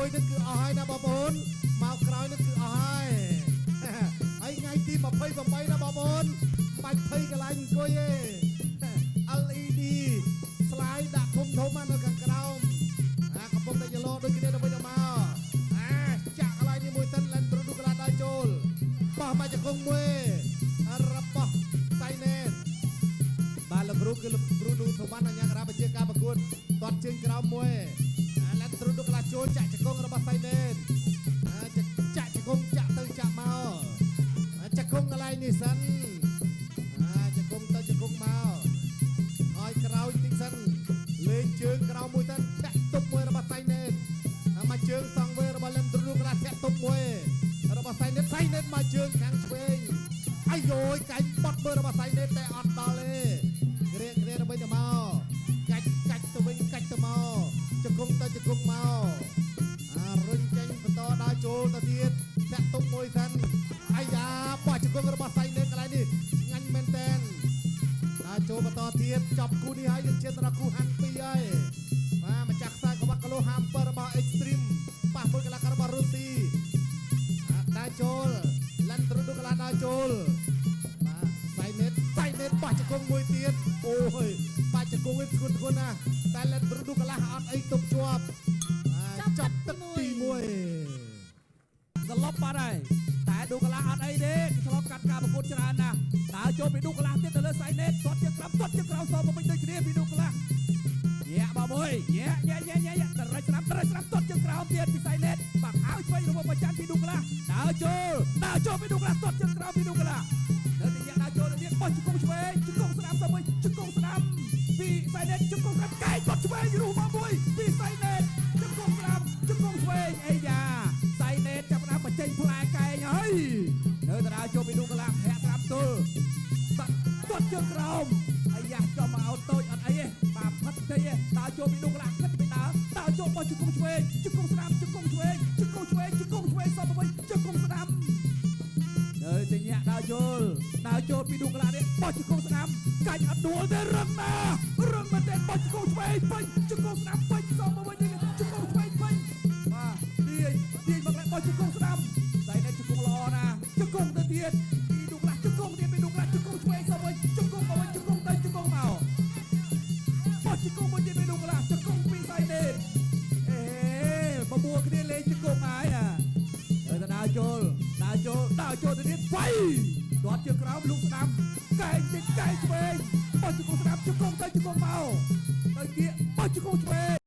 មួយនឹងគឺអស់ហើយណាបងប្អូនមកក្រោយនឹងគឺអស់ហើយហើយថ្ងៃទី28ណាបងប្អូនបាច់ភ័យកន្លែងអង្គុយទេ LED ស្លាយដាក់ធំនៅខាងក្រោមកំពុងតែយឡោដូចគ្នាទៅវិញទៅមកចាក់កន្លែងនេះមួយសិនឡើងប្រឌូកន្លះដល់ចូលបោះមកជង្គង់មួយរបស់សៃណេតបាទលោកគ្រូគឺលោកគ្រូនូសុវណ្ណអញ្ញាក្រាបជាការប្រកួតទាត់ជើងក្រោមមួយឡើងប្រឌូកន្លះចូលចាក់ជង្គង់របស់សៃណេតចាក់ជង្គង់ចាក់ទៅចាក់មកជង្គង់កន្លែងនេះសិនជង្គង់ទៅជង្គង់មកហើយក្រោយតិចសិនលេងជើងក្រោមមួយសិនចាក់ទុកមួយរបស់សៃណេតមកជើងសងវិញរបស់លឹមទ្រូកន្លះចាក់ទុកមួយរបស់សៃណេតមកជើងខាងឆ្វេងអាយយកាច់បត់មើលរបស់សៃណេតតែអត់ដល់ទេគ្រាទៅវិញទៅមកកាច់ទៅវិញកាច់ទៅមកជង្គង់ទៅជង្គង់មករុញចេញបន្តដល់ចូលទៅទៀតចាក់ទុកមួយសិនអាយ៉ាបោះជង្គង់របស់សៃណេតកន្លែងនេះឆ្ងាញ់មែនតើដល់ចូលបន្តទៀតចប់គូនេះហើយយើងជិះដល់គូហាន់2ហើយបាទម្ចាស់ខ្សែក្បាក់គីឡូហាំពើរបស់ Extreme ប៉ះមួយកន្លះរបស់រុស្ស៊ីដល់ចូលលាន់ទ្រុឌូកន្លះដល់ចូលបាទសៃណេតបោះជង្គង់មួយទៀតអូយបាច់ជង្គង់វិញធ្ងន់ណាស់តែលាន់ទ្រុឌូកន្លះអត់អីទប់ជាប់ចាប់ទឹកទី1 សឡប់បាត់ហើយតែឌូកន្លះអត់អីទេឆ្លងកាត់ការប្រកួតច្រើនណាស់តើចូលពីឌូកន្លះទៀតទៅលើសៃណេតគាត់ជាក្រោមគាត់ជាក្រោមសមកវិញដូចគ្នាពីឌូកន្លះញាក់បងមួយញាក់តរិចស្រាប់គាត់ជាក្រោមទៀតពីសៃណេតបាក់ហើយឆ្វេងរបស់ប្រចាំពីឌូកន្លះដើរចូលពីឌូកន្លះគាត់ជាក្រោមពីឌូកន្លះនៅទីញាក់ដើរចូលទៅទៀតបោះជង្គង់ឆ្វេងជង្គង់ស្ដាំទៅវិញជង្គង់ស្ដាំពីសៃណេតជង្គង់ស្ដាំកែងបត់ឆ្វេងរុះមកមួយពីសៃណេតជង្គង់ស្ដាំជង្គង់ឆ្វេងអីយ៉ាសៃណេតចាប់ផ្ដើមបញ្ចេញផ្លែកែងហើយនៅតារាចូលពីឌូកន្លះធាក់ស្ដាំទល់បាក់គាត់ជាក្រោមអាយ៉ាចំមកអោតូចអត់អីទេបាទផិតទេដើរចូលពីឌូកន្លះគិតទៅដើរចូលបោះជង្គង់ឆ្វេងជង្គង់ស្ដាំជង្គង់ឆ្វេងសពវិញជង្គង់ស្ដាំនៅទីញាក់ដើរចូលពីឌូកន្លះនេះបោះជង្គង់ស្ដាំកាច់អត់ដួលទេរឹងមែនទេបោះជង្គង់ឆ្វេងពេញជង្គង់ស្ដាំពេញសពវិញជង្គង់ឆ្វេងពេញបាទទាញមកlạiបោះជង្គង់ស្ដាំសៃណេតជង្គង់ល្អណាជង្គង់ទៅទៀតពីឌូកន្លះជង្គង់ទៀតពីឌូកន្លះជង្គង់ឆ្វេងសពវិញជង្គង់មកវិញជង្គង់ទៅជង្គង់មកបោះជង្គង់មួយទៀតពីឌូកន្លះជង្គង់ពីសៃណេតបបួរគ្នាលេងជង្គង់ហើយទៅដើរចូលទៅទៀតវៃគាត់ជើងក្រោមលូកស្ដាំកែងឆ្វេងបោះជង្គង់ស្ដាំជង្គង់ទៅជង្គង់មកទៅទៀតបោះជង្គង់ឆ្វេង